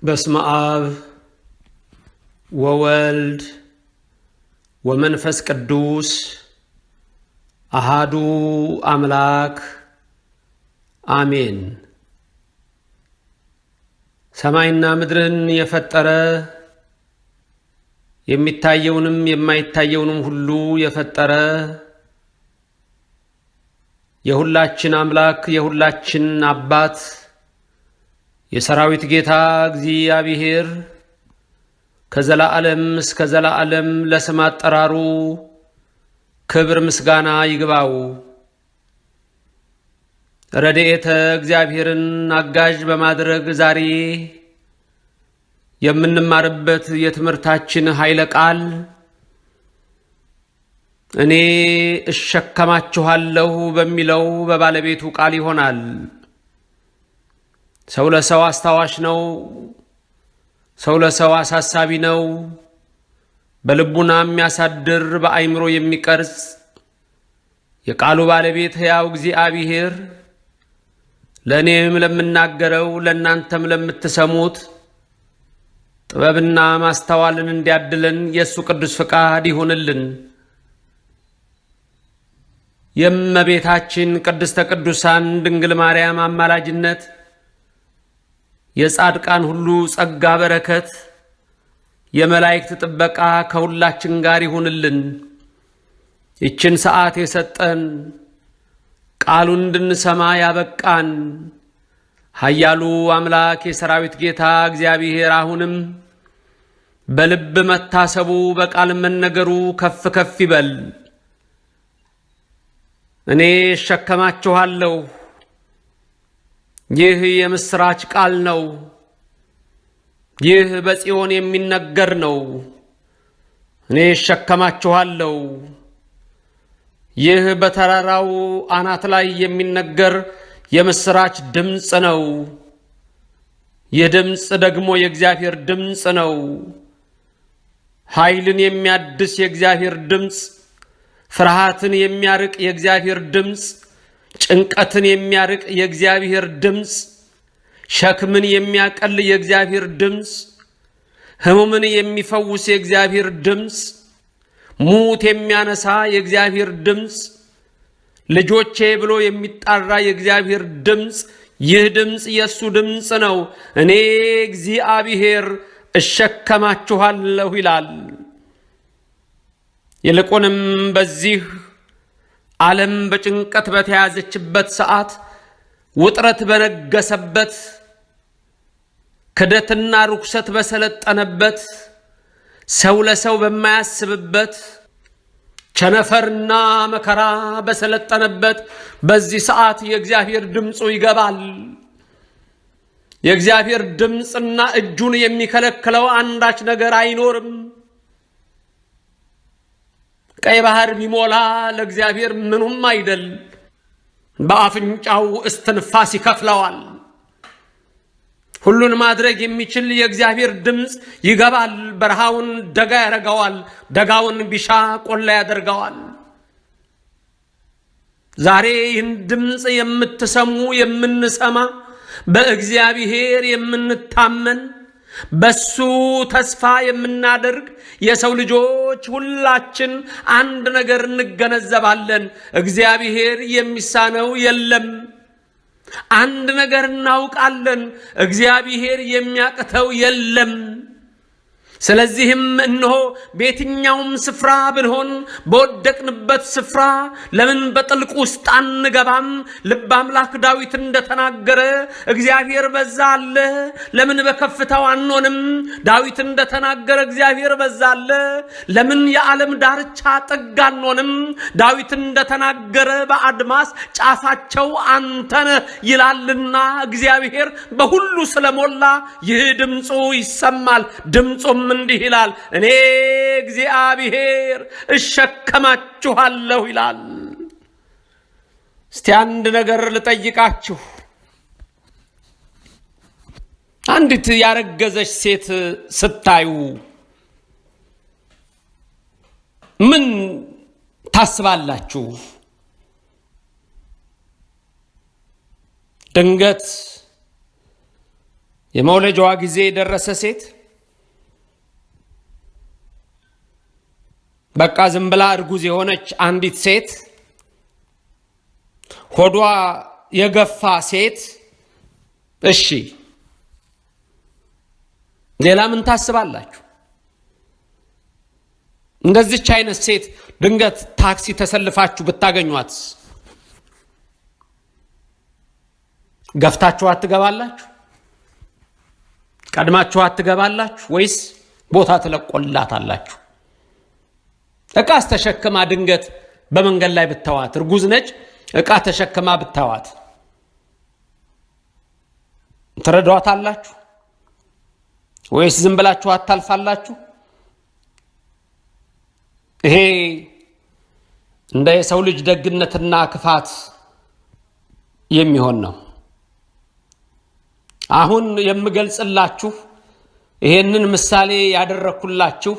በስመ አብ ወወልድ ወመንፈስ ቅዱስ አሃዱ አምላክ አሜን። ሰማይና ምድርን የፈጠረ የሚታየውንም የማይታየውንም ሁሉ የፈጠረ የሁላችን አምላክ የሁላችን አባት የሰራዊት ጌታ እግዚአብሔር ከዘላለም እስከ ዘላለም ለስም አጠራሩ ክብር ምስጋና ይግባው። ረድኤተ እግዚአብሔርን አጋዥ በማድረግ ዛሬ የምንማርበት የትምህርታችን ኃይለ ቃል እኔ እሸከማችኋለሁ በሚለው በባለቤቱ ቃል ይሆናል። ሰው ለሰው አስታዋሽ ነው። ሰው ለሰው አሳሳቢ ነው። በልቡና የሚያሳድር በአይምሮ የሚቀርጽ የቃሉ ባለቤት ሕያው እግዚአብሔር ለእኔም ለምናገረው ለእናንተም ለምትሰሙት ጥበብና ማስተዋልን እንዲያድለን የእሱ ቅዱስ ፍቃድ ይሁንልን። የእመቤታችን ቅድስተ ቅዱሳን ድንግል ማርያም አማላጅነት የጻድቃን ሁሉ ጸጋ በረከት የመላእክት ጥበቃ ከሁላችን ጋር ይሁንልን። ይችን ሰዓት የሰጠን ቃሉን እንድንሰማ ያበቃን ኃያሉ አምላክ የሰራዊት ጌታ እግዚአብሔር አሁንም በልብ መታሰቡ በቃል መነገሩ ከፍ ከፍ ይበል። እኔ እሸከማችኋለሁ። ይህ የምስራች ቃል ነው። ይህ በጽዮን የሚነገር ነው። እኔ እሸከማችኋለሁ። ይህ በተራራው አናት ላይ የሚነገር የምስራች ድምፅ ነው። ይህ ድምፅ ደግሞ የእግዚአብሔር ድምፅ ነው። ኃይልን የሚያድስ የእግዚአብሔር ድምፅ፣ ፍርሃትን የሚያርቅ የእግዚአብሔር ድምፅ፣ ጭንቀትን የሚያርቅ የእግዚአብሔር ድምፅ፣ ሸክምን የሚያቀል የእግዚአብሔር ድምፅ፣ ሕሙምን የሚፈውስ የእግዚአብሔር ድምፅ፣ ሙት የሚያነሳ የእግዚአብሔር ድምፅ፣ ልጆቼ ብሎ የሚጣራ የእግዚአብሔር ድምፅ። ይህ ድምፅ የእሱ ድምፅ ነው። እኔ እግዚአብሔር እሸከማችኋለሁ ይላል። ይልቁንም በዚህ ዓለም በጭንቀት በተያዘችበት ሰዓት፣ ውጥረት በነገሰበት፣ ክደትና ርኩሰት በሰለጠነበት፣ ሰው ለሰው በማያስብበት፣ ቸነፈርና መከራ በሰለጠነበት በዚህ ሰዓት የእግዚአብሔር ድምፁ ይገባል። የእግዚአብሔር ድምፅና እጁን የሚከለክለው አንዳች ነገር አይኖርም። ቀይ ባህር ቢሞላ ለእግዚአብሔር ምኑም አይደል። በአፍንጫው እስትንፋስ ይከፍለዋል። ሁሉን ማድረግ የሚችል የእግዚአብሔር ድምፅ ይገባል። በረሃውን ደጋ ያደርገዋል። ደጋውን ቢሻ ቆላ ያደርገዋል። ዛሬ ይህን ድምፅ የምትሰሙ የምንሰማ በእግዚአብሔር የምንታመን በሱ ተስፋ የምናደርግ የሰው ልጆች ሁላችን አንድ ነገር እንገነዘባለን። እግዚአብሔር የሚሳነው የለም። አንድ ነገር እናውቃለን። እግዚአብሔር የሚያቅተው የለም። ስለዚህም እነሆ በየትኛውም ስፍራ ብንሆን በወደቅንበት ስፍራ ለምን በጥልቅ ውስጥ አንገባም? ልበ አምላክ ዳዊት እንደተናገረ እግዚአብሔር በዛ አለ፣ ለምን በከፍታው አንሆንም? ዳዊት እንደተናገረ እግዚአብሔር በዛ አለ፣ ለምን የዓለም ዳርቻ ጥግ አንሆንም? ዳዊት እንደተናገረ በአድማስ ጫፋቸው አንተነ ይላልና እግዚአብሔር በሁሉ ስለሞላ ይህ ድምፁ ይሰማል። ድምፁም እንዲህ ይላል፣ እኔ እግዚአብሔር እሸከማችኋለሁ ይላል። እስቲ አንድ ነገር ልጠይቃችሁ። አንዲት ያረገዘች ሴት ስታዩ ምን ታስባላችሁ? ድንገት የመውለጃዋ ጊዜ የደረሰ ሴት በቃ ዝም ብላ እርጉዝ የሆነች አንዲት ሴት፣ ሆዷ የገፋ ሴት፣ እሺ ሌላ ምን ታስባላችሁ? እንደዚህች አይነት ሴት ድንገት ታክሲ ተሰልፋችሁ ብታገኟት ገፍታችሁ አትገባላችሁ? ቀድማችሁ አትገባላችሁ? ወይስ ቦታ ትለቆላታላችሁ? ዕቃ ተሸክማ ድንገት በመንገድ ላይ ብታዋት፣ እርጉዝ ነች፣ ዕቃ ተሸክማ ብታዋት ትረዷታላችሁ? ወይስ ዝም ብላችሁ አታልፋላችሁ? ይሄ እንደ የሰው ልጅ ደግነትና ክፋት የሚሆን ነው። አሁን የምገልጽላችሁ ይሄንን ምሳሌ ያደረኩላችሁ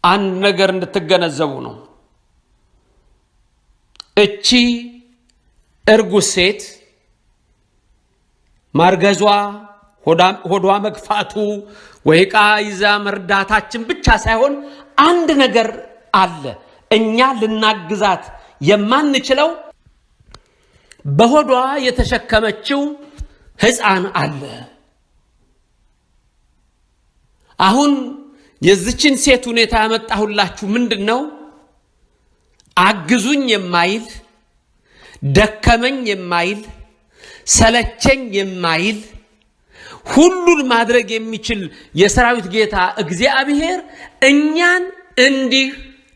አንድ ነገር እንድትገነዘቡ ነው። እቺ እርጉዝ ሴት ማርገዟ፣ ሆዷ መግፋቱ ወይ ዕቃ ይዛ መርዳታችን ብቻ ሳይሆን አንድ ነገር አለ። እኛ ልናግዛት የማንችለው በሆዷ የተሸከመችው ሕፃን አለ። አሁን የዚችን ሴት ሁኔታ ያመጣሁላችሁ ምንድነው? አግዙኝ የማይል፣ ደከመኝ የማይል፣ ሰለቸኝ የማይል፣ ሁሉን ማድረግ የሚችል የሰራዊት ጌታ እግዚአብሔር እኛን እንዲህ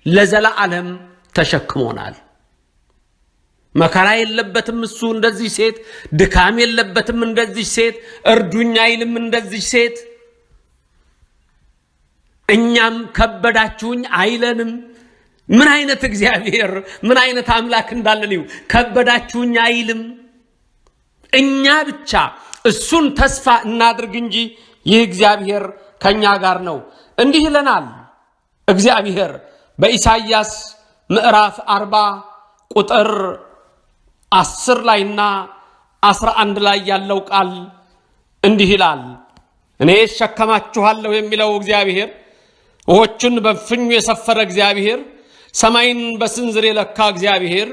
ለዘላለም ተሸክሞናል። መከራ የለበትም እሱ እንደዚህ ሴት፣ ድካም የለበትም እንደዚህ ሴት፣ እርዱኝ አይልም እንደዚህ ሴት። እኛም ከበዳችሁኝ አይለንም። ምን አይነት እግዚአብሔር ምን አይነት አምላክ እንዳለን ይሁ ከበዳችሁኝ አይልም። እኛ ብቻ እሱን ተስፋ እናድርግ እንጂ ይህ እግዚአብሔር ከኛ ጋር ነው። እንዲህ ይለናል እግዚአብሔር በኢሳይያስ ምዕራፍ 40 ቁጥር 10 ላይና 11 ላይ ያለው ቃል እንዲህ ይላል። እኔ እሸከማችኋለሁ የሚለው እግዚአብሔር፣ ውኆችን በፍኙ የሰፈረ እግዚአብሔር፣ ሰማይን በስንዝር የለካ እግዚአብሔር፣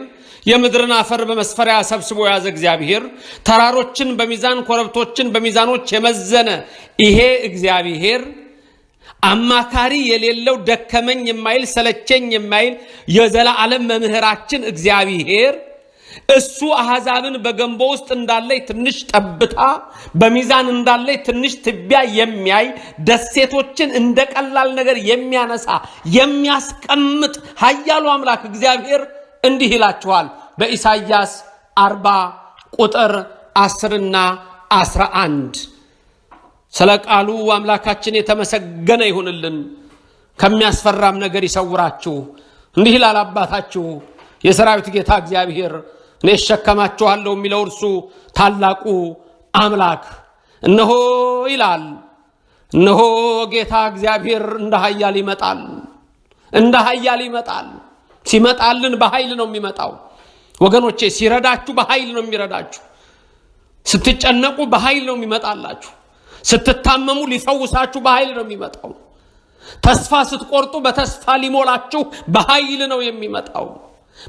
የምድርን አፈር በመስፈሪያ ሰብስቦ ያዘ እግዚአብሔር፣ ተራሮችን በሚዛን ኮረብቶችን በሚዛኖች የመዘነ ይሄ እግዚአብሔር፣ አማካሪ የሌለው ደከመኝ የማይል ሰለቸኝ የማይል የዘላለም መምህራችን እግዚአብሔር፣ እሱ አሕዛብን በገንቦ ውስጥ እንዳለይ ትንሽ ጠብታ በሚዛን እንዳለይ ትንሽ ትቢያ የሚያይ ደሴቶችን እንደ ቀላል ነገር የሚያነሳ የሚያስቀምጥ ኃያሉ አምላክ እግዚአብሔር እንዲህ ይላችኋል በኢሳይያስ 40 ቁጥር 10ና 11። ስለ ቃሉ አምላካችን የተመሰገነ ይሁንልን። ከሚያስፈራም ነገር ይሰውራችሁ። እንዲህ ይላል አባታችሁ የሰራዊት ጌታ እግዚአብሔር፣ እኔ እሸከማችኋለሁ የሚለው እርሱ ታላቁ አምላክ እነሆ ይላል። እነሆ ጌታ እግዚአብሔር እንደ ኃያል ይመጣል። እንደ ኃያል ይመጣል። ሲመጣልን በኃይል ነው የሚመጣው ወገኖቼ። ሲረዳችሁ በኃይል ነው የሚረዳችሁ። ስትጨነቁ በኃይል ነው የሚመጣላችሁ። ስትታመሙ ሊፈውሳችሁ በኃይል ነው የሚመጣው። ተስፋ ስትቆርጡ በተስፋ ሊሞላችሁ በኃይል ነው የሚመጣው።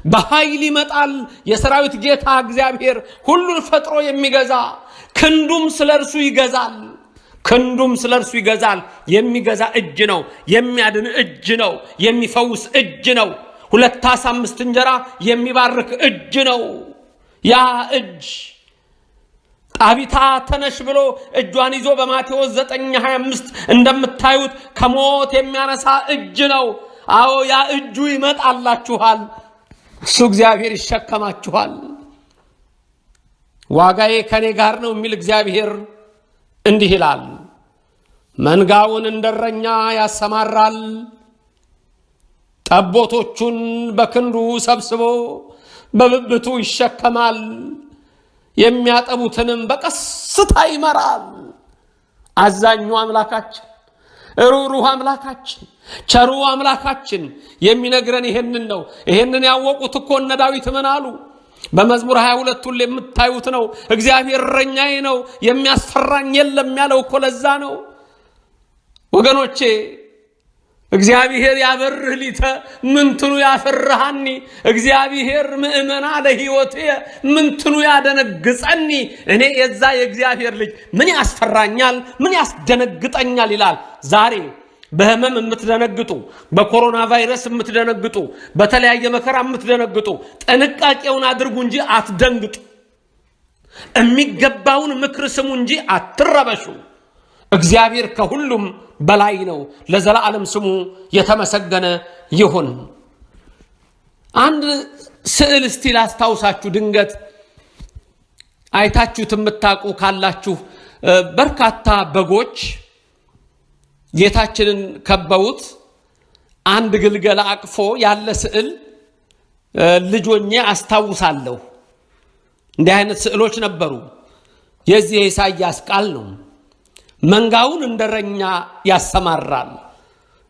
በኃይል ይመጣል የሰራዊት ጌታ እግዚአብሔር፣ ሁሉን ፈጥሮ የሚገዛ ክንዱም ስለርሱ ይገዛል። ክንዱም ስለርሱ ይገዛል። የሚገዛ እጅ ነው። የሚያድን እጅ ነው። የሚፈውስ እጅ ነው። 2 ዓሣ 5 እንጀራ የሚባርክ እጅ ነው። ያ እጅ ጣቢታ ተነሽ ብሎ እጇን ይዞ በማቴዎስ 9:25 እንደምታዩት ከሞት የሚያነሳ እጅ ነው። አዎ ያ እጁ ይመጣላችኋል። እሱ እግዚአብሔር ይሸከማችኋል። ዋጋዬ ከኔ ጋር ነው የሚል እግዚአብሔር እንዲህ ይላል። መንጋውን እንደረኛ ያሰማራል፣ ጠቦቶቹን በክንዱ ሰብስቦ በብብቱ ይሸከማል፣ የሚያጠቡትንም በቀስታ ይመራል። አዛኙ አምላካችን፣ ሩሩህ አምላካችን፣ ቸሩ አምላካችን የሚነግረን ይሄንን ነው። ይሄንን ያወቁት እኮ እነ ዳዊት ምን አሉ? በመዝሙር 22 ሁሉ የምታዩት ነው። እግዚአብሔር እረኛዬ ነው የሚያስፈራኝ የለም ያለው እኮ ለዛ ነው ወገኖቼ። እግዚአብሔር ያበርህ ሊተ ምንትኑ ያፈርሃኒ፣ እግዚአብሔር ምእመና ለሕይወቴ ምንትኑ ያደነግጸኒ። እኔ የዛ የእግዚአብሔር ልጅ ምን ያስፈራኛል ምን ያስደነግጠኛል ይላል። ዛሬ በህመም የምትደነግጡ፣ በኮሮና ቫይረስ የምትደነግጡ፣ በተለያየ መከራ የምትደነግጡ ጥንቃቄውን አድርጉ እንጂ አትደንግጡ። የሚገባውን ምክር ስሙ እንጂ አትረበሹ። እግዚአብሔር ከሁሉም በላይ ነው። ለዘላለም ስሙ የተመሰገነ ይሁን። አንድ ስዕል እስቲ ላስታውሳችሁ። ድንገት አይታችሁት የምታውቁ ካላችሁ በርካታ በጎች ጌታችንን ከበውት አንድ ግልገል አቅፎ ያለ ስዕል ልጆኜ አስታውሳለሁ። እንዲህ አይነት ስዕሎች ነበሩ። የዚህ የኢሳይያስ ቃል ነው። መንጋውን እንደረኛ ያሰማራል፣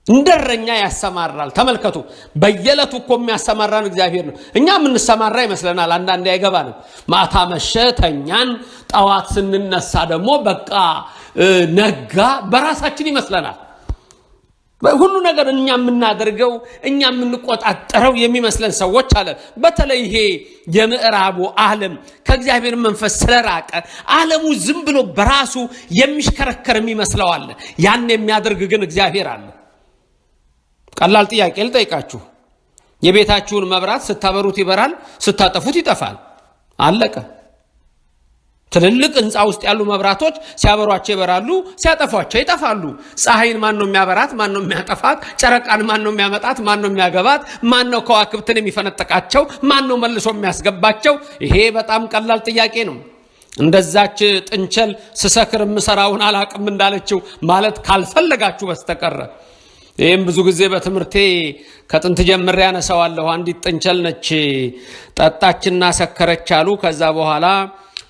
እንደረኛ ያሰማራል። ተመልከቱ፣ በየዕለቱ እኮ የሚያሰማራን እግዚአብሔር ነው። እኛ የምንሰማራ ይመስለናል። አንዳንዴ አይገባንም። ማታ መሸ ተኛን፣ ጠዋት ስንነሳ ደግሞ በቃ ነጋ በራሳችን ይመስለናል። ሁሉ ነገር እኛ የምናደርገው እኛ የምንቆጣጠረው የሚመስለን ሰዎች አለ። በተለይ ይሄ የምዕራቡ ዓለም ከእግዚአብሔር መንፈስ ስለራቀ ዓለሙ ዝም ብሎ በራሱ የሚሽከረከር የሚመስለው አለ። ያን የሚያደርግ ግን እግዚአብሔር አለ። ቀላል ጥያቄ ልጠይቃችሁ። የቤታችሁን መብራት ስታበሩት ይበራል፣ ስታጠፉት ይጠፋል። አለቀ። ትልልቅ ህንፃ ውስጥ ያሉ መብራቶች ሲያበሯቸው ይበራሉ፣ ሲያጠፏቸው ይጠፋሉ። ፀሐይን ማን ነው የሚያበራት? ማን ነው የሚያጠፋት? ጨረቃን ማን ነው የሚያመጣት? ማን ነው የሚያገባት? ማን ነው ከዋክብትን የሚፈነጥቃቸው? ማን ነው መልሶ የሚያስገባቸው? ይሄ በጣም ቀላል ጥያቄ ነው። እንደዛች ጥንቸል ስሰክር ምሰራውን አላቅም እንዳለችው ማለት ካልፈለጋችሁ በስተቀር ይህም ብዙ ጊዜ በትምህርቴ ከጥንት ጀምሬ ያነሳዋለሁ። አንዲት ጥንቸል ነች፣ ጠጣችና ሰከረች አሉ። ከዛ በኋላ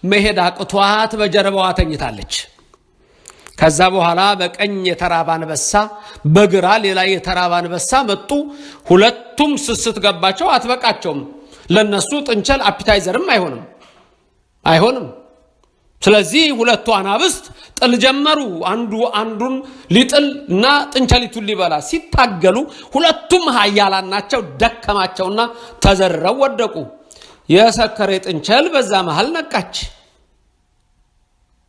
መሄድ አቅቷት በጀርባዋ ተኝታለች። ከዛ በኋላ በቀኝ የተራበ አንበሳ፣ በግራ ሌላ የተራበ አንበሳ መጡ። ሁለቱም ስስት ገባቸው። አትበቃቸውም። ለነሱ ጥንቸል አፒታይዘርም አይሆንም። ስለዚህ ሁለቱ አናብስት ጥል ጀመሩ። አንዱ አንዱን ሊጥልና ጥንቸሊቱን ሊበላ ሲታገሉ ሁለቱም ኃያላን ናቸው። ደከማቸውና ተዘርረው ወደቁ። የሰከረ ጥንቸል በዛ መሃል ነቃች።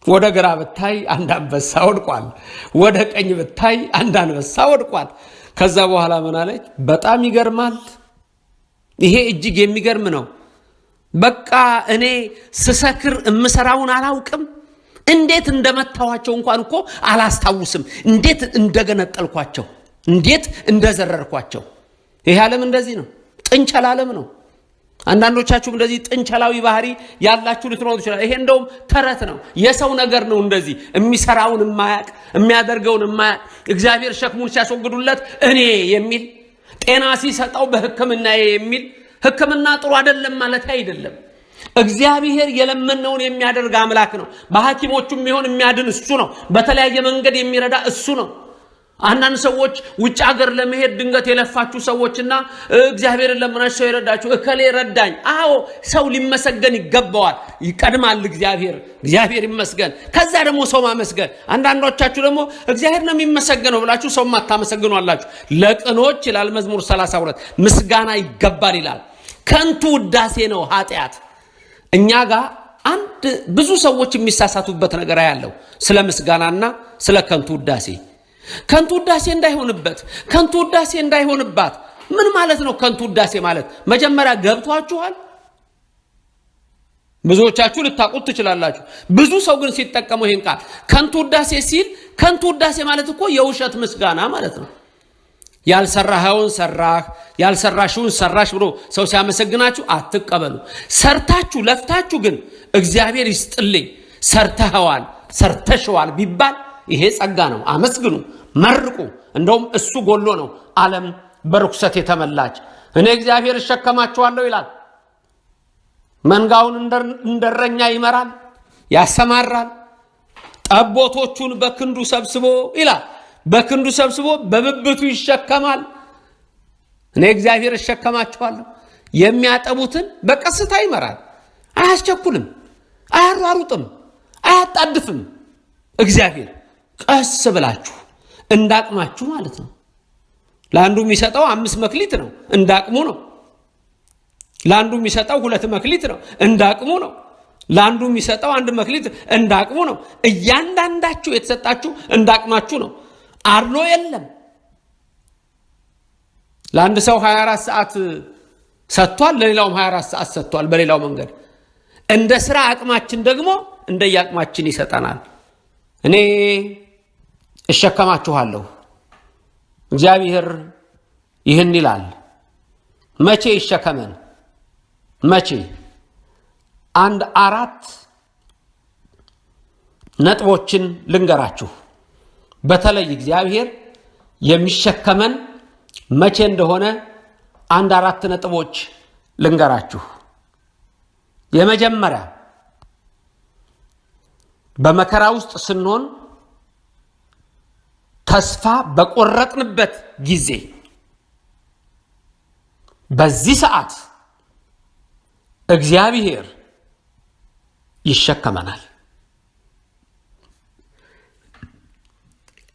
ወደ ግራ ብታይ አንድ አንበሳ ወድቋል፣ ወደ ቀኝ ብታይ አንድ አንበሳ ወድቋል። ከዛ በኋላ ምን አለች? በጣም ይገርማል። ይሄ እጅግ የሚገርም ነው። በቃ እኔ ስሰክር እምሰራውን አላውቅም። እንዴት እንደመታዋቸው እንኳን እኮ አላስታውስም። እንዴት እንደገነጠልኳቸው፣ እንዴት እንደዘረርኳቸው። ይሄ ዓለም እንደዚህ ነው። ጥንቸል ዓለም ነው። አንዳንዶቻችሁ እንደዚህ ጥንቸላዊ ባህሪ ያላችሁ ልትኖሩ ይችላል። ይሄ እንደውም ተረት ነው፣ የሰው ነገር ነው። እንደዚህ የሚሰራውን የማያቅ የሚያደርገውን የማያቅ እግዚአብሔር ሸክሙን ሲያስወግዱለት እኔ የሚል ጤና ሲሰጠው በሕክምና የሚል ሕክምና ጥሩ አይደለም ማለት አይደለም። እግዚአብሔር የለመነውን የሚያደርግ አምላክ ነው። በሐኪሞቹም ቢሆን የሚያድን እሱ ነው። በተለያየ መንገድ የሚረዳ እሱ ነው። አንዳንድ ሰዎች ውጭ ሀገር ለመሄድ ድንገት የለፋችሁ ሰዎችና እግዚአብሔርን ለምናችሁ ሰው ይረዳችሁ። እከሌ ረዳኝ። አዎ ሰው ሊመሰገን ይገባዋል። ይቀድማል እግዚአብሔር ይመስገን። ከዛ ደግሞ ሰው ማመስገን። አንዳንዶቻችሁ ደግሞ እግዚአብሔር ነው የሚመሰገነው ብላችሁ ሰው ማታመሰግኑ አላችሁ። ለቅኖች ይላል መዝሙር 32 ምስጋና ይገባል ይላል። ከንቱ ውዳሴ ነው ኃጢአት። እኛ ጋር አንድ ብዙ ሰዎች የሚሳሳቱበት ነገር ያለው ስለ ምስጋናና ስለ ከንቱ ውዳሴ። ከንቱ ውዳሴ እንዳይሆንባት ምን ማለት ነው? ከንቱ ውዳሴ ማለት መጀመሪያ ገብቷችኋል? ብዙዎቻችሁ ልታውቁት ትችላላችሁ። ብዙ ሰው ግን ሲጠቀመው ይሄን ቃል ከንቱ ውዳሴ ሲል፣ ከንቱ ውዳሴ ማለት እኮ የውሸት ምስጋና ማለት ነው። ያልሰራኸውን ሰራህ፣ ያልሰራሽውን ሰራሽ ብሎ ሰው ሲያመሰግናችሁ አትቀበሉ። ሰርታችሁ ለፍታችሁ ግን እግዚአብሔር ይስጥልኝ ሰርተኸዋል፣ ሰርተሽዋል ቢባል ይሄ ጸጋ ነው። አመስግኑ፣ መርቁ። እንደውም እሱ ጎሎ ነው ዓለም በርኩሰት የተመላች። እኔ እግዚአብሔር እሸከማችኋለሁ ይላል። መንጋውን እንደረኛ ይመራል፣ ያሰማራል። ጠቦቶቹን በክንዱ ሰብስቦ ይላል፣ በክንዱ ሰብስቦ በብብቱ ይሸከማል። እኔ እግዚአብሔር እሸከማችኋለሁ። የሚያጠቡትን በቀስታ ይመራል። አያስቸኩልም፣ አያሯሩጥም፣ አያጣድፍም። እግዚአብሔር ቀስ ብላችሁ እንዳቅማችሁ ማለት ነው። ለአንዱ የሚሰጠው 5 መክሊት ነው፣ እንዳቅሙ ነው። ለአንዱ የሚሰጠው 2 መክሊት ነው፣ እንዳቅሙ ነው። ለአንዱ የሚሰጠው 1 መክሊት እንዳቅሙ ነው። እያንዳንዳችሁ የተሰጣችሁ እንዳቅማችሁ ነው። አድሎ የለም። ለአንድ ሰው 24 ሰዓት ሰጥቷል፣ ለሌላውም 24 ሰዓት ሰጥቷል። በሌላው መንገድ እንደ ስራ አቅማችን ደግሞ እንደየአቅማችን ይሰጠናል። እኔ እሸከማችኋለሁ። እግዚአብሔር ይህን ይላል። መቼ ይሸከመን? መቼ? 4 ነጥቦችን ልንገራችሁ። በተለይ እግዚአብሔር የሚሸከመን መቼ እንደሆነ 4 ነጥቦች ልንገራችሁ። የመጀመሪያ በመከራ ውስጥ ስንሆን ተስፋ በቆረጥንበት ጊዜ በዚህ ሰዓት እግዚአብሔር ይሸከመናል።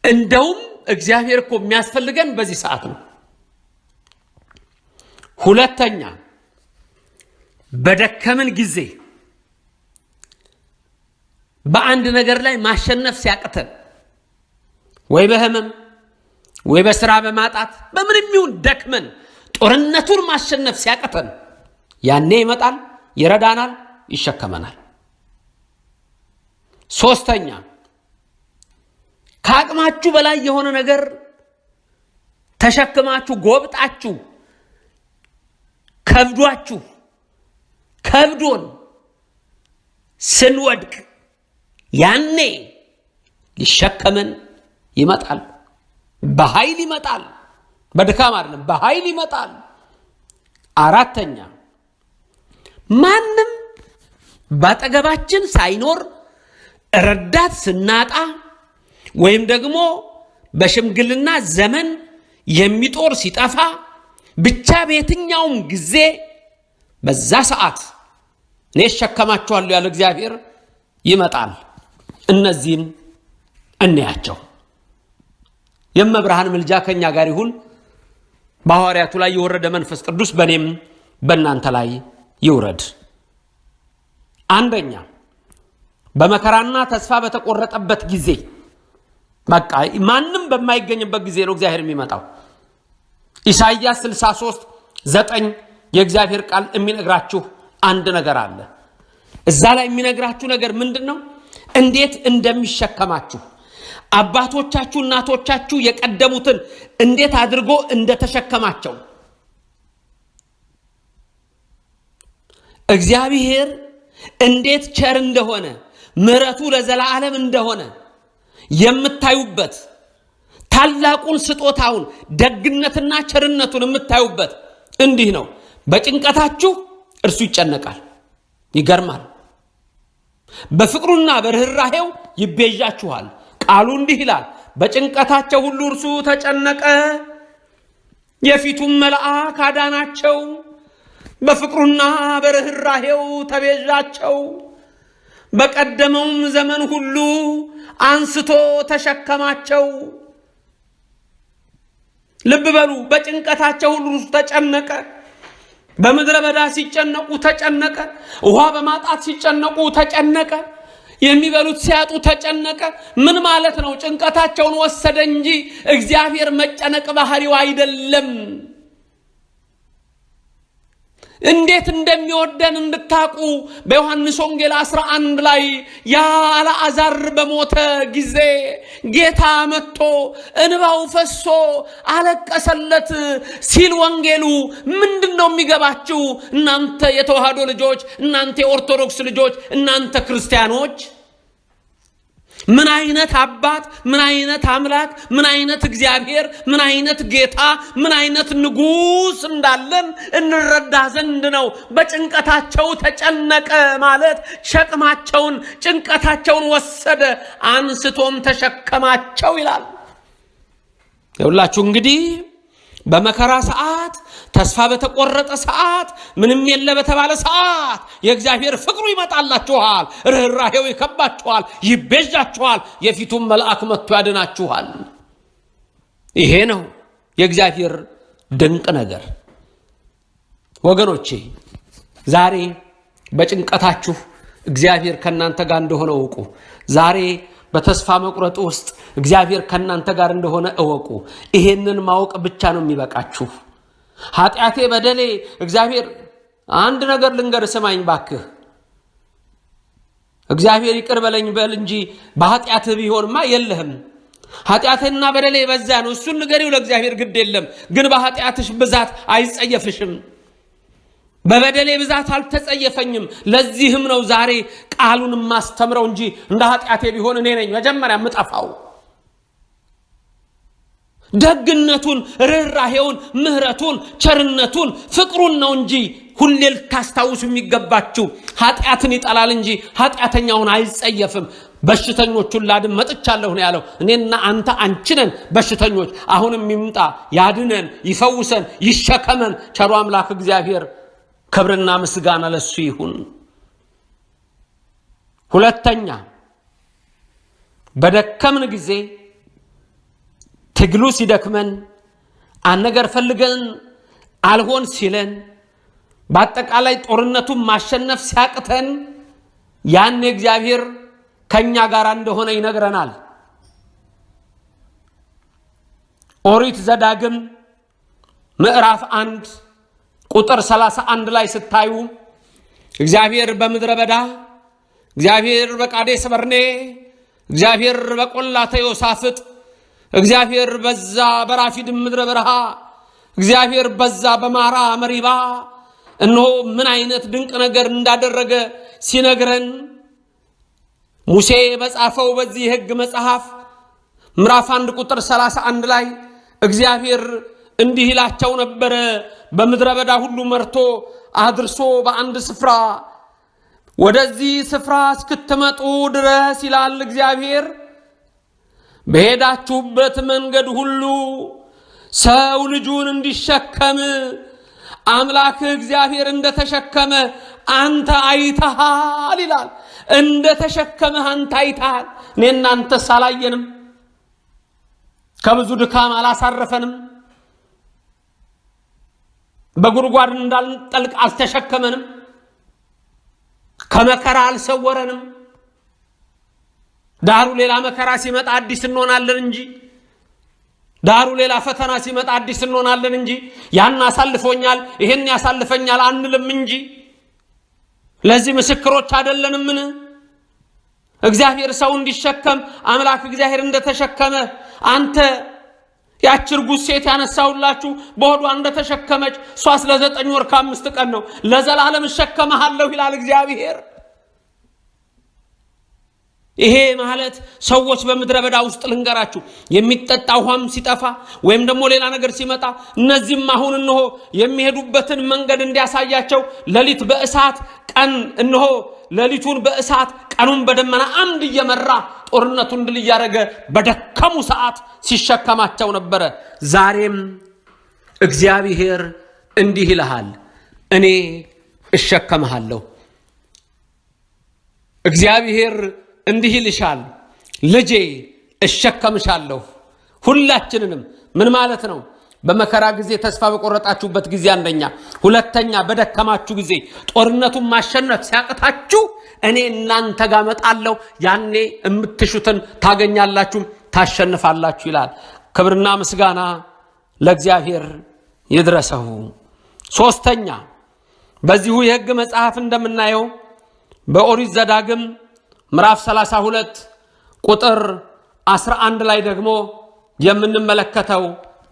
እንደውም እግዚአብሔር እኮ የሚያስፈልገን በዚህ ሰዓት ነው። ሁለተኛ በደከምን ጊዜ በአንድ ነገር ላይ ማሸነፍ ሲያቅተን ወይ በህመም ወይ በስራ በማጣት በምንም ይሁን ደክመን ጦርነቱን ማሸነፍ ሲያቅተን ያኔ ይመጣል፣ ይረዳናል፣ ይሸከመናል። ሶስተኛ ከአቅማችሁ በላይ የሆነ ነገር ተሸክማችሁ ጎብጣችሁ ከብዶን ስንወድቅ ያኔ ሊሸከመን ይመጣል። በኃይል ይመጣል፣ በድካም አይደለም፣ በኃይል ይመጣል። አራተኛ ማንም ባጠገባችን ሳይኖር ረዳት ስናጣ ወይም ደግሞ በሽምግልና ዘመን የሚጦር ሲጠፋ ብቻ በየትኛውም ጊዜ በዛ ሰዓት እኔ እሸከማችኋለሁ ያለ እግዚአብሔር ይመጣል። እነዚህን እንያቸው። የመብርሃን ምልጃ ከኛ ጋር ይሁን። በሐዋርያቱ ላይ የወረደ መንፈስ ቅዱስ በእኔም በእናንተ ላይ ይውረድ። አንደኛ በመከራና ተስፋ በተቆረጠበት ጊዜ፣ በቃ ማንም በማይገኝበት ጊዜ ነው እግዚአብሔር የሚመጣው። ኢሳይያስ 63:9 የእግዚአብሔር ቃል የሚነግራችሁ አንድ ነገር አለ። እዛ ላይ የሚነግራችሁ ነገር ምንድነው? እንዴት እንደሚሸከማችሁ አባቶቻችሁ እናቶቻችሁ የቀደሙትን እንዴት አድርጎ እንደተሸከማቸው እግዚአብሔር እንዴት ቸር እንደሆነ ምሕረቱ ለዘላለም እንደሆነ የምታዩበት ታላቁን ስጦታውን ደግነትና ቸርነቱን የምታዩበት እንዲህ ነው። በጭንቀታችሁ እርሱ ይጨነቃል። ይገርማል። በፍቅሩና በርህራሄው ይቤዣችኋል። ቃሉ እንዲህ ይላል፣ በጭንቀታቸው ሁሉ እርሱ ተጨነቀ፣ የፊቱም መልአክ አዳናቸው። በፍቅሩና በርህራሄው ተቤዣቸው፣ በቀደመውም ዘመን ሁሉ አንስቶ ተሸከማቸው። ልብ በሉ፣ በጭንቀታቸው ሁሉ እርሱ ተጨነቀ። በምድረ በዳ ሲጨነቁ ተጨነቀ። ውሃ በማጣት ሲጨነቁ ተጨነቀ። የሚበሉት ሲያጡ ተጨነቀ። ምን ማለት ነው? ጭንቀታቸውን ወሰደ እንጂ እግዚአብሔር መጨነቅ ባህሪው አይደለም። እንዴት እንደሚወደን እንድታቁ በዮሐንስ ወንጌል 11 ላይ ያ አልዓዛር በሞተ ጊዜ ጌታ መጥቶ እንባው ፈሶ አለቀሰለት ሲል ወንጌሉ ምንድነው የሚገባችሁ? እናንተ የተዋህዶ ልጆች፣ እናንተ የኦርቶዶክስ ልጆች፣ እናንተ ክርስቲያኖች ምን አይነት አባት፣ ምን አይነት አምላክ፣ ምን አይነት እግዚአብሔር፣ ምን አይነት ጌታ፣ ምን አይነት ንጉስ እንዳለን እንረዳ ዘንድ ነው። በጭንቀታቸው ተጨነቀ ማለት ሸክማቸውን፣ ጭንቀታቸውን ወሰደ፣ አንስቶም ተሸከማቸው ይላል። ይኸውላችሁ እንግዲህ በመከራ ሰዓት ተስፋ በተቆረጠ ሰዓት፣ ምንም የለ በተባለ ሰዓት የእግዚአብሔር ፍቅሩ ይመጣላችኋል። ርኅራኄው ይከባችኋል፣ ይቤዣችኋል። የፊቱን መልአክ መጥቶ ያድናችኋል። ይሄ ነው የእግዚአብሔር ድንቅ ነገር። ወገኖቼ ዛሬ በጭንቀታችሁ እግዚአብሔር ከናንተ ጋር እንደሆነ እወቁ። ዛሬ በተስፋ መቁረጥ ውስጥ እግዚአብሔር ከናንተ ጋር እንደሆነ እወቁ። ይሄንን ማወቅ ብቻ ነው የሚበቃችሁ። ኃጢአቴ በደሌ እግዚአብሔር አንድ ነገር ልንገር፣ ስማኝ ባክህ። እግዚአብሔር ይቅር በለኝ በል እንጂ በኃጢአትህ ቢሆንማ የለህም። ኃጢአትና በደሌ በዛ ነው፣ እሱን ንገሪው ለእግዚአብሔር፣ ግድ የለም። ግን በኃጢአትሽ ብዛት አይጸየፍሽም። በበደሌ ብዛት አልተጸየፈኝም። ለዚህም ነው ዛሬ ቃሉን ማስተምረው እንጂ እንደ ኃጢአቴ ቢሆን እኔ ነኝ መጀመሪያ የምጠፋው። ደግነቱን፣ ርኅራኄውን፣ ምህረቱን፣ ቸርነቱን፣ ፍቅሩን ነው እንጂ ሁሌ ልታስታውሱ የሚገባችሁ። ኃጢአትን ይጠላል እንጂ ኃጢአተኛውን አይጸየፍም። በሽተኞቹን ላድን መጥቻለሁ ነው ያለው። እኔና አንተ አንቺ ነን በሽተኞች። አሁንም ይምጣ ያድነን፣ ይፈውሰን፣ ይሸከመን ቸሩ አምላክ እግዚአብሔር። ክብርና ምስጋና ለሱ ይሁን። ሁለተኛ በደከምን ጊዜ ትግሉ ሲደክመን አንድ ነገር ፈልገን አልሆን ሲለን በአጠቃላይ ጦርነቱን ማሸነፍ ሲያቅተን ያን እግዚአብሔር ከኛ ጋር እንደሆነ ይነግረናል። ኦሪት ዘዳግም ምዕራፍ 1 ቁጥር 31 ላይ ስታዩ እግዚአብሔር በምድረ በዳ፣ እግዚአብሔር በቃዴስ በርኔ፣ እግዚአብሔር በቆላተ ዮሳፍጥ፣ እግዚአብሔር በዛ በራፊድም ምድረ በረሃ፣ እግዚአብሔር በዛ በማራ መሪባ እነሆ ምን አይነት ድንቅ ነገር እንዳደረገ ሲነግረን ሙሴ በጻፈው በዚህ ሕግ መጽሐፍ ምዕራፍ 1 ቁጥር 31 ላይ እግዚአብሔር እንዲህ ይላቸው ነበረ። በምድረ በዳ ሁሉ መርቶ አድርሶ በአንድ ስፍራ ወደዚህ ስፍራ እስክትመጡ ድረስ ይላል እግዚአብሔር፣ በሄዳችሁበት መንገድ ሁሉ ሰው ልጁን እንዲሸከም አምላክ እግዚአብሔር እንደተሸከመ አንተ አይተሃል ይላል። እንደተሸከመ አንተ አይተሃል። እኔና አንተ ሳላየንም ከብዙ ድካም አላሳረፈንም። በጉርጓድ እንዳንጠልቅ አልተሸከመንም። ከመከራ አልሰወረንም። ዳሩ ሌላ መከራ ሲመጣ አዲስ እንሆናለን እንጂ ዳሩ ሌላ ፈተና ሲመጣ አዲስ እንሆናለን እንጂ ያን አሳልፎኛል ይሄን ያሳልፈኛል አንልም እንጂ ለዚህ ምስክሮች አይደለንምን? እግዚአብሔር ሰው እንዲሸከም አምላክ እግዚአብሔር እንደተሸከመ አንተ ያች ርጉዝ ሴት ያነሳውላችሁ በሆዷ እንደተሸከመች እሷ ስለ 9 ወር ከ5 ቀን ነው። ለዘላለም እሸከመሃለሁ ይላል እግዚአብሔር። ይሄ ማለት ሰዎች በምድረ በዳ ውስጥ ልንገራችሁ የሚጠጣ ውሃም ሲጠፋ ወይም ደግሞ ሌላ ነገር ሲመጣ እነዚህም አሁን እነሆ የሚሄዱበትን መንገድ እንዲያሳያቸው ሌሊት በእሳት ቀን እነሆ ሌሊቱን በእሳት ቀኑን በደመና አምድ እየመራ ጦርነቱን ድል እያደረገ በደከሙ ሰዓት ሲሸከማቸው ነበረ። ዛሬም እግዚአብሔር እንዲህ ይልሃል፣ እኔ እሸከምሃለሁ። እግዚአብሔር እንዲህ ይልሻል፣ ልጄ እሸከምሻለሁ። ሁላችንንም ምን ማለት ነው? በመከራ ጊዜ ተስፋ በቆረጣችሁበት ጊዜ አንደኛ፣ ሁለተኛ በደከማችሁ ጊዜ ጦርነቱን ማሸነፍ ሲያቅታችሁ እኔ እናንተ ጋር መጣለሁ፣ ያኔ የምትሹትን ታገኛላችሁ፣ ታሸንፋላችሁ ይላል። ክብርና ምስጋና ለእግዚአብሔር ይድረሰው። ሶስተኛ በዚሁ የሕግ መጽሐፍ እንደምናየው በኦሪት ዘዳግም ምዕራፍ 32 ቁጥር 11 ላይ ደግሞ የምንመለከተው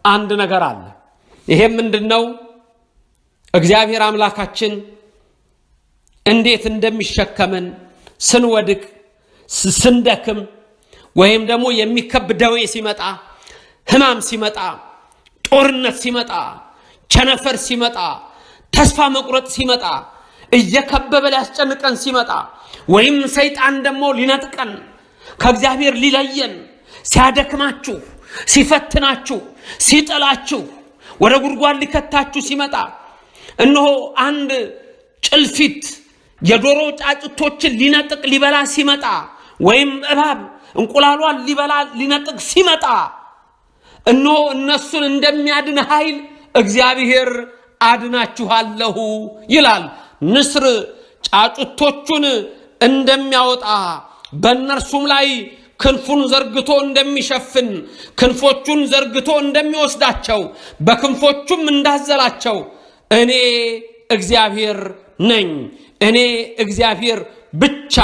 አንድ ነገር አለ። ይሄም ምንድነው? እግዚአብሔር አምላካችን እንዴት እንደሚሸከመን ስንወድቅ፣ ስንደክም ወይም ደግሞ የሚከብደው ሲመጣ፣ ህማም ሲመጣ፣ ጦርነት ሲመጣ፣ ቸነፈር ሲመጣ፣ ተስፋ መቁረጥ ሲመጣ፣ እየከበበ ሊያስጨንቀን ሲመጣ ወይም ሰይጣን ደግሞ ሊነጥቀን ከእግዚአብሔር ሊለየን ሲያደክማችሁ፣ ሲፈትናችሁ፣ ሲጥላችሁ ወደ ጉድጓድ ሊከታችሁ ሲመጣ እነሆ አንድ ጭልፊት የዶሮ ጫጭቶችን ሊነጥቅ ሊበላ ሲመጣ ወይም እባብ እንቁላሏን ሊበላ ሊነጥቅ ሲመጣ እነሆ እነሱን እንደሚያድን ኃይል እግዚአብሔር አድናችኋለሁ ይላል። ንስር ጫጩቶቹን እንደሚያወጣ በእነርሱም ላይ ክንፉን ዘርግቶ እንደሚሸፍን ክንፎቹን ዘርግቶ እንደሚወስዳቸው በክንፎቹም እንዳዘላቸው እኔ እግዚአብሔር ነኝ። እኔ እግዚአብሔር ብቻ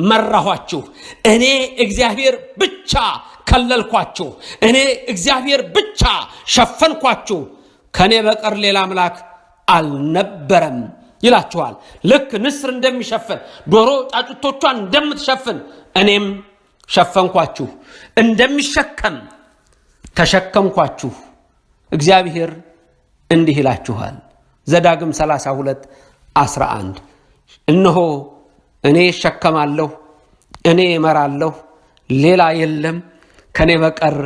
መራኋችሁ። እኔ እግዚአብሔር ብቻ ከለልኳችሁ። እኔ እግዚአብሔር ብቻ ሸፈንኳችሁ። ከኔ በቀር ሌላ አምላክ አልነበረም ይላችኋል። ልክ ንስር እንደሚሸፍን ዶሮ ጫጩቶቿን እንደምትሸፍን እኔም ሸፈንኳችሁ፣ እንደሚሸከም ተሸከምኳችሁ። እግዚአብሔር እንዲህ ይላችኋል። ዘዳግም 32:11 እነሆ እኔ እሸከማለሁ፣ እኔ እመራለሁ፣ ሌላ የለም፣ ከኔ በቀር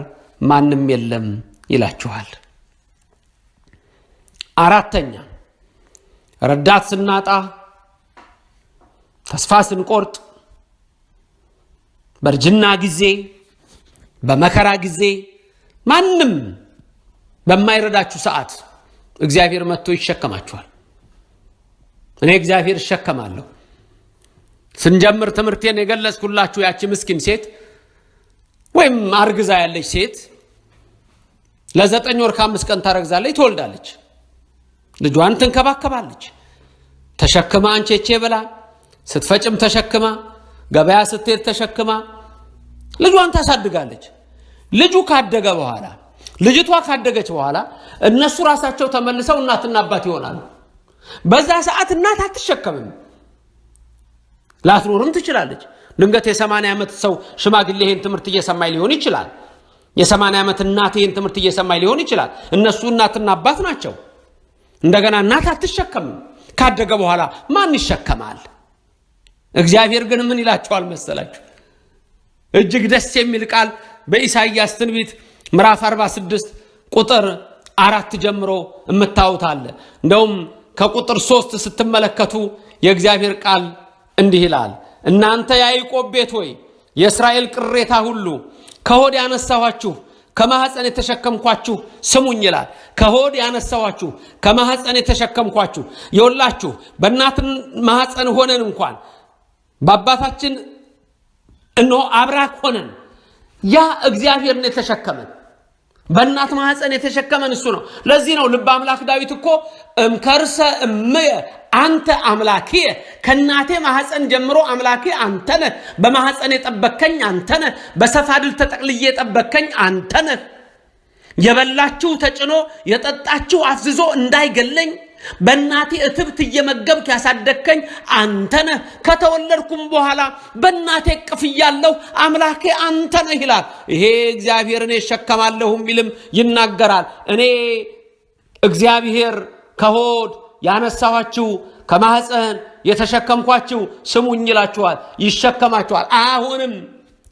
ማንም የለም ይላችኋል። አራተኛ ረዳት ስናጣ፣ ተስፋ ስንቆርጥ፣ በርጅና ጊዜ፣ በመከራ ጊዜ፣ ማንም በማይረዳችሁ ሰዓት እግዚአብሔር መጥቶ ይሸከማችኋል። እኔ እግዚአብሔር እሸከማለሁ። ስንጀምር ትምህርቴን የገለጽኩላችሁ ያቺ ምስኪን ሴት ወይም አርግዛ ያለች ሴት ለ9 ወር ከ5 ቀን ታረግዛለች፣ ትወልዳለች፣ ልጇን ትንከባከባለች። ተሸክማ አንቼቼ ብላ ስትፈጭም ተሸክማ ገበያ ስትሄድ ተሸክማ ልጇን ታሳድጋለች። ልጁ ካደገ በኋላ ልጅቷ ካደገች በኋላ እነሱ ራሳቸው ተመልሰው እናትና አባት ይሆናሉ። በዛ ሰዓት እናት አትሸከምም፣ ላትኖርም ትችላለች። ድንገት የ80 ዓመት ሰው ሽማግሌ ይሄን ትምህርት እየሰማይ ሊሆን ይችላል። የ80 ዓመት እናት ይሄን ትምህርት እየሰማይ ሊሆን ይችላል። እነሱ እናትና አባት ናቸው። እንደገና እናት አትሸከምም። ካደገ በኋላ ማን ይሸከማል? እግዚአብሔር ግን ምን ይላቸዋል መሰላችሁ? እጅግ ደስ የሚል ቃል በኢሳይያስ ትንቢት ምዕራፍ 46 ቁጥር 4 ጀምሮ እምታዩት አለ። እንደውም ከቁጥር 3 ስትመለከቱ የእግዚአብሔር ቃል እንዲህ ይላል። እናንተ ያዕቆብ ቤት ሆይ የእስራኤል ቅሬታ ሁሉ ከሆድ ያነሳኋችሁ ከማህፀን የተሸከምኳችሁ ስሙኝ ይላል። ከሆድ ያነሳኋችሁ ከማህፀን የተሸከምኳችሁ ይውላችሁ። በእናት ማህፀን ሆነን እንኳን በአባታችን እነሆ አብራክ ሆነን ያ እግዚአብሔርን የተሸከመን በእናት ማህፀን የተሸከመን እሱ ነው። ለዚህ ነው ልበ አምላክ ዳዊት እኮ እምከርሰ እምየ አንተ አምላኬ፣ ከእናቴ ማህፀን ጀምሮ አምላኬ አንተ ነህ፣ በማህፀን የጠበከኝ አንተ ነህ፣ በሰፋድል ተጠቅልዬ የጠበከኝ አንተ ነህ፣ የበላችሁ ተጭኖ የጠጣችሁ አፍዝዞ እንዳይገለኝ በእናቴ እትብት እየመገብክ ያሳደከኝ አንተ ነህ፣ ከተወለድኩም በኋላ በእናቴ እቅፍ እያለሁ አምላኬ አንተ ነህ ይላል። ይሄ እግዚአብሔር እኔ እሸከማለሁ ቢልም ይናገራል። እኔ እግዚአብሔር ከሆድ ያነሳኋችሁ ከማህፀን የተሸከምኳችሁ ስሙኝ ይላችኋል፣ ይሸከማችኋል። አሁንም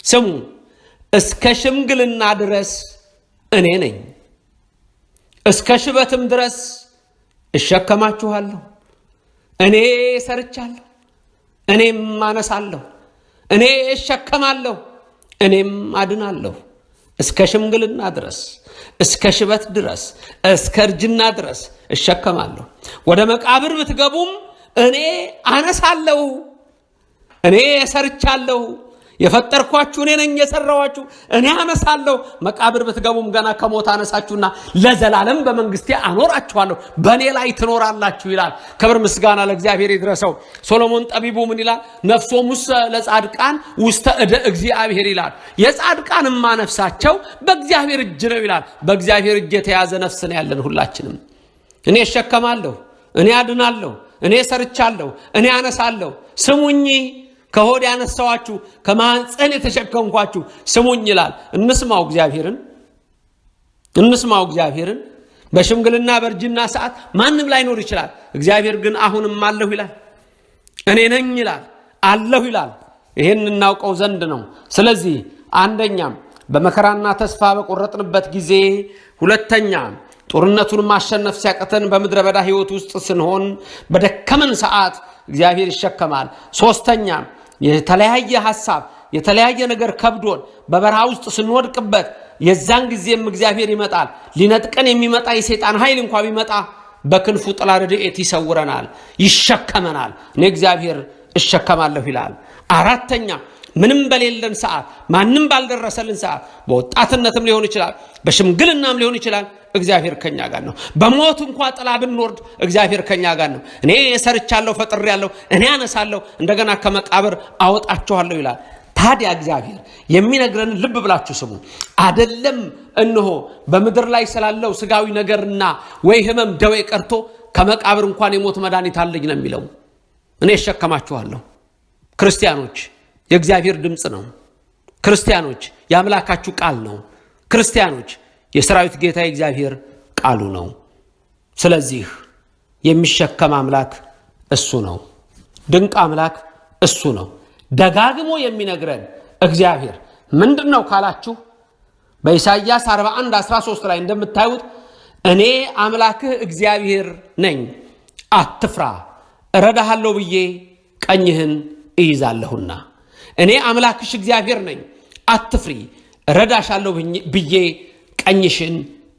ስሙ፣ እስከ ሽምግልና ድረስ እኔ ነኝ፣ እስከ ሽበትም ድረስ እሸከማችኋለሁ። እኔ ሰርቻለሁ፣ እኔም አነሳለሁ፣ እኔ እሸከማለሁ፣ እኔም አድናለሁ። እስከ ሽምግልና ድረስ፣ እስከ ሽበት ድረስ፣ እስከ እርጅና ድረስ እሸከማለሁ። ወደ መቃብር ብትገቡም እኔ አነሳለሁ። እኔ ሰርቻለሁ፣ የፈጠርኳችሁ እኔ ነኝ፣ የሰራዋችሁ እኔ አነሳለሁ። መቃብር ብትገቡም ገና ከሞት አነሳችሁና ለዘላለም በመንግስቴ አኖራችኋለሁ፣ በእኔ ላይ ትኖራላችሁ ይላል። ክብር ምስጋና ለእግዚአብሔር ይድረሰው። ሶሎሞን ጠቢቡ ምን ይላል? ነፍሶም ውስተ ለጻድቃን ውስተ እደ እግዚአብሔር ይላል። የጻድቃንማ ነፍሳቸው በእግዚአብሔር እጅ ነው ይላል። በእግዚአብሔር እጅ የተያዘ ነፍስ ነው ያለን ሁላችንም። እኔ እሸከማለሁ፣ እኔ አድናለሁ፣ እኔ ሰርቻለሁ፣ እኔ አነሳለሁ። ስሙኝ፣ ከሆድ ያነሳዋችሁ ከማህፀን የተሸከምኳችሁ ስሙኝ ይላል። እንስማው እግዚአብሔርን፣ እንስማው እግዚአብሔርን። በሽምግልና በእርጅና ሰዓት ማንም ላይኖር ይችላል። እግዚአብሔር ግን አሁንም አለሁ ይላል፣ እኔ ነኝ ይላል፣ አለሁ ይላል። ይሄን እናውቀው ዘንድ ነው። ስለዚህ አንደኛም በመከራና ተስፋ በቆረጥንበት ጊዜ፣ ሁለተኛ ጦርነቱን ማሸነፍ ሲያቀተን በምድረ በዳ ህይወት ውስጥ ስንሆን በደከመን ሰዓት እግዚአብሔር ይሸከማል። ሶስተኛ የተለያየ ሐሳብ የተለያየ ነገር ከብዶን በበረሃ ውስጥ ስንወድቅበት የዛን ጊዜም እግዚአብሔር ይመጣል። ሊነጥቀን የሚመጣ የሰይጣን ኃይል እንኳን ቢመጣ በክንፉ ጥላ ረድኤት ይሰውረናል፣ ይሸከመናል። እኔ እግዚአብሔር እሸከማለሁ ይላል። አራተኛ ምንም በሌለን ሰዓት ማንም ባልደረሰልን ሰዓት በወጣትነትም ሊሆን ይችላል በሽምግልናም ሊሆን ይችላል እግዚአብሔር ከኛ ጋር ነው። በሞት እንኳን ጥላ ብንወርድ እግዚአብሔር ከኛ ጋር ነው። እኔ ሰርቻለሁ ፈጥሬያለሁ እኔ አነሳለሁ እንደገና ከመቃብር አወጣቸዋለሁ ይላል። ታዲያ እግዚአብሔር የሚነግረን ልብ ብላችሁ ስሙ። አይደለም እነሆ በምድር ላይ ስላለው ስጋዊ ነገርና ወይ ህመም ደዌ ቀርቶ ከመቃብር እንኳን የሞት መድኃኒት አለኝ ነው የሚለው። እኔ እሸከማችኋለሁ። ክርስቲያኖች የእግዚአብሔር ድምጽ ነው። ክርስቲያኖች የአምላካችሁ ቃል ነው። ክርስቲያኖች የሰራዊት ጌታ እግዚአብሔር ቃሉ ነው። ስለዚህ የሚሸከም አምላክ እሱ ነው። ድንቅ አምላክ እሱ ነው። ደጋግሞ የሚነግረን እግዚአብሔር ምንድነው ካላችሁ በኢሳይያስ 41:13 ላይ እንደምታዩት እኔ አምላክህ እግዚአብሔር ነኝ አትፍራ እረዳሃለሁ ብዬ ቀኝህን እይዛለሁና። እኔ አምላክሽ እግዚአብሔር ነኝ አትፍሪ እረዳሻለሁ ብዬ ቀኝሽን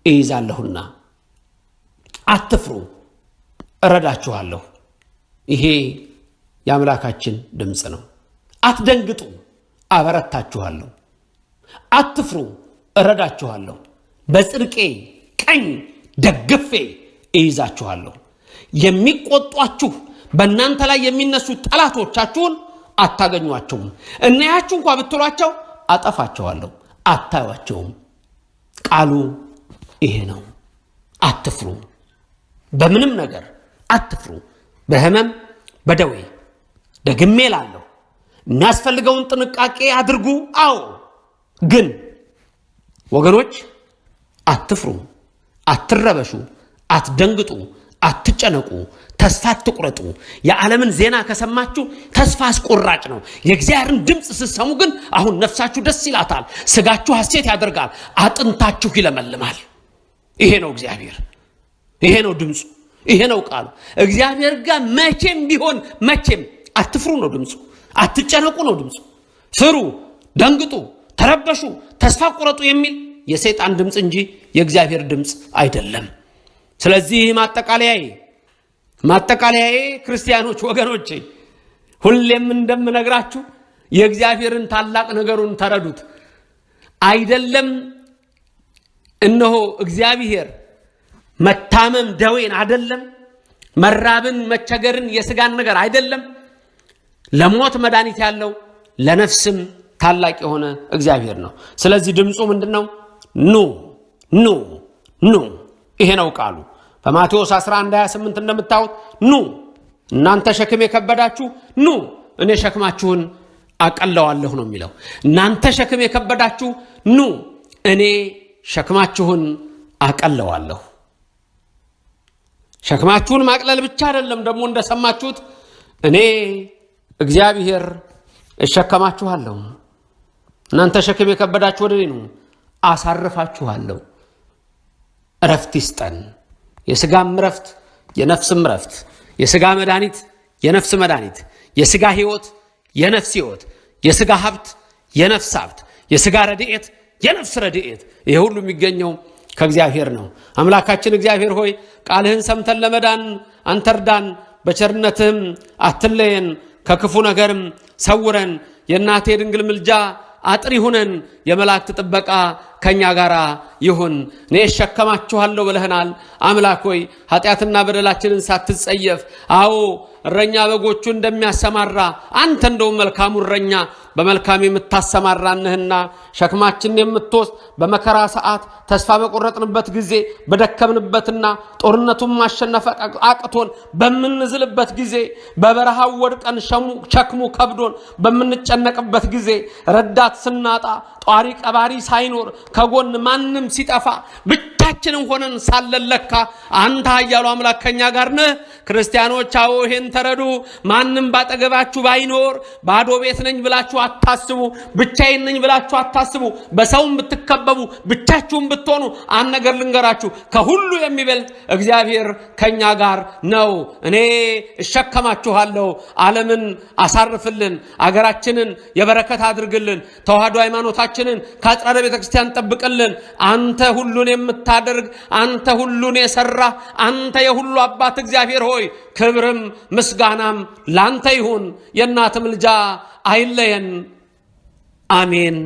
እይዛለሁና። አትፍሩ እረዳችኋለሁ። ይሄ የአምላካችን ድምጽ ነው። አትደንግጡ አበረታችኋለሁ። አትፍሩ እረዳችኋለሁ። በጽድቄ ቀኝ ደግፌ እይዛችኋለሁ። የሚቆጧችሁ በእናንተ ላይ የሚነሱ ጠላቶቻችሁን አታገኟቸውም። እናያችሁ እንኳን ብትሏቸው አጠፋቸዋለሁ፣ አታዩአቸውም። ቃሉ ይሄ ነው። አትፍሩ፣ በምንም ነገር አትፍሩ። በህመም በደዌ ደግሜ እላለሁ የሚያስፈልገውን ጥንቃቄ አድርጉ። አዎ ግን ወገኖች አትፍሩ፣ አትረበሹ፣ አትደንግጡ፣ አትጨነቁ፣ ተስፋ አትቁረጡ። የዓለምን ዜና ከሰማችሁ ተስፋ አስቆራጭ ነው። የእግዚአብሔርን ድምጽ ስትሰሙ ግን አሁን ነፍሳችሁ ደስ ይላታል፣ ስጋችሁ ሐሴት ያደርጋል፣ አጥንታችሁ ይለመልማል። ይሄ ነው እግዚአብሔር፣ ይሄ ነው ድምጹ፣ ይሄ ነው ቃሉ። እግዚአብሔር ጋር መቼም ቢሆን መቼም አትፍሩ ነው ድምጹ፣ አትጨነቁ ነው ድምጹ። ፍሩ፣ ደንግጡ፣ ተረበሹ፣ ተስፋ ቁረጡ የሚል የሰይጣን ድምጽ እንጂ የእግዚአብሔር ድምጽ አይደለም። ስለዚህ ማጠቃለያዬ ክርስቲያኖች ወገኖቼ ሁሌም እንደምነግራችሁ የእግዚአብሔርን ታላቅ ነገሩን ተረዱት። አይደለም እነሆ እግዚአብሔር መታመም ደዌን አይደለም መራብን መቸገርን የስጋን ነገር አይደለም ለሞት መድኃኒት ያለው ለነፍስም ታላቅ የሆነ እግዚአብሔር ነው። ስለዚህ ድምጹ ምንድነው? ኑ ኑ ኑ። ይሄ ነው ቃሉ። በማቴዎስ 11:28 እንደምታዩት ኑ እናንተ ሸክም የከበዳችሁ ኑ እኔ ሸክማችሁን አቀለዋለሁ ነው የሚለው። እናንተ ሸክም የከበዳችሁ ኑ እኔ ሸክማችሁን አቀለዋለሁ። ሸክማችሁን ማቅለል ብቻ አይደለም ደግሞ እንደሰማችሁት እኔ እግዚአብሔር እሸከማችኋለሁ። እናንተ ሸክም የከበዳችሁ ወደ እኔ ኑ አሳርፋችኋለሁ። እረፍት ይስጠን። የስጋም እረፍት የነፍስም እረፍት፣ የስጋ መድኃኒት የነፍስ መድኃኒት፣ የስጋ ህይወት የነፍስ ህይወት፣ የስጋ ሀብት የነፍስ ሀብት፣ የስጋ ረድኤት የነፍስ ረድኤት። ይሄ ሁሉ የሚገኘው ከእግዚአብሔር ነው። አምላካችን እግዚአብሔር ሆይ ቃልህን ሰምተን ለመዳን አንተ እርዳን፣ በቸርነትህም አትለየን፣ ከክፉ ነገርም ሰውረን። የእናቴ ድንግል ምልጃ አጥር ይሁነን፣ የመላእክት ጥበቃ ከኛ ጋር ይሁን። እኔ እሸከማችኋለሁ ብለህናል። አምላክ ሆይ ኃጢአትና በደላችንን ሳትጸየፍ አዎ እረኛ በጎቹ እንደሚያሰማራ አንተ እንደው መልካሙ እረኛ በመልካም የምታሰማራንህና ሸክማችንን የምትወስድ በመከራ ሰዓት ተስፋ በቆረጥንበት ጊዜ በደከምንበትና ጦርነቱን ማሸነፍ አቅቶን በምንዝልበት ጊዜ በበረሃው ወድቀን ሸክሙ ከብዶን በምንጨነቅበት ጊዜ ረዳት ስናጣ ጧሪ ቀባሪ ሳይኖር ከጎን ማንም ሲጠፋ ብቻ ብቻችንን ሆነን ሳለለካ አንተ ኃያሉ አምላክ ከኛ ጋር ነህ። ክርስቲያኖች አዎ ይሄን ተረዱ። ማንም ባጠገባችሁ ባይኖር ባዶ ቤት ነኝ ብላችሁ አታስቡ። ብቻዬን ነኝ ብላችሁ አታስቡ። በሰውም ብትከበቡ ብቻችሁም ብትሆኑ አንድ ነገር ልንገራችሁ፣ ከሁሉ የሚበልጥ እግዚአብሔር ከኛ ጋር ነው። እኔ እሸከማችኋለሁ። ዓለምን አሳርፍልን፣ አገራችንን የበረከት አድርግልን፣ ተዋህዶ ሃይማኖታችንን ከአጽራረ ቤተክርስቲያን ጠብቅልን። አንተ ሁሉን የምታደርግ፣ አንተ ሁሉን የሰራ፣ አንተ የሁሉ አባት እግዚአብሔር ሆይ ክብርም ምስጋናም ላንተ ይሁን። የእናት ምልጃ አይለየን። አሜን።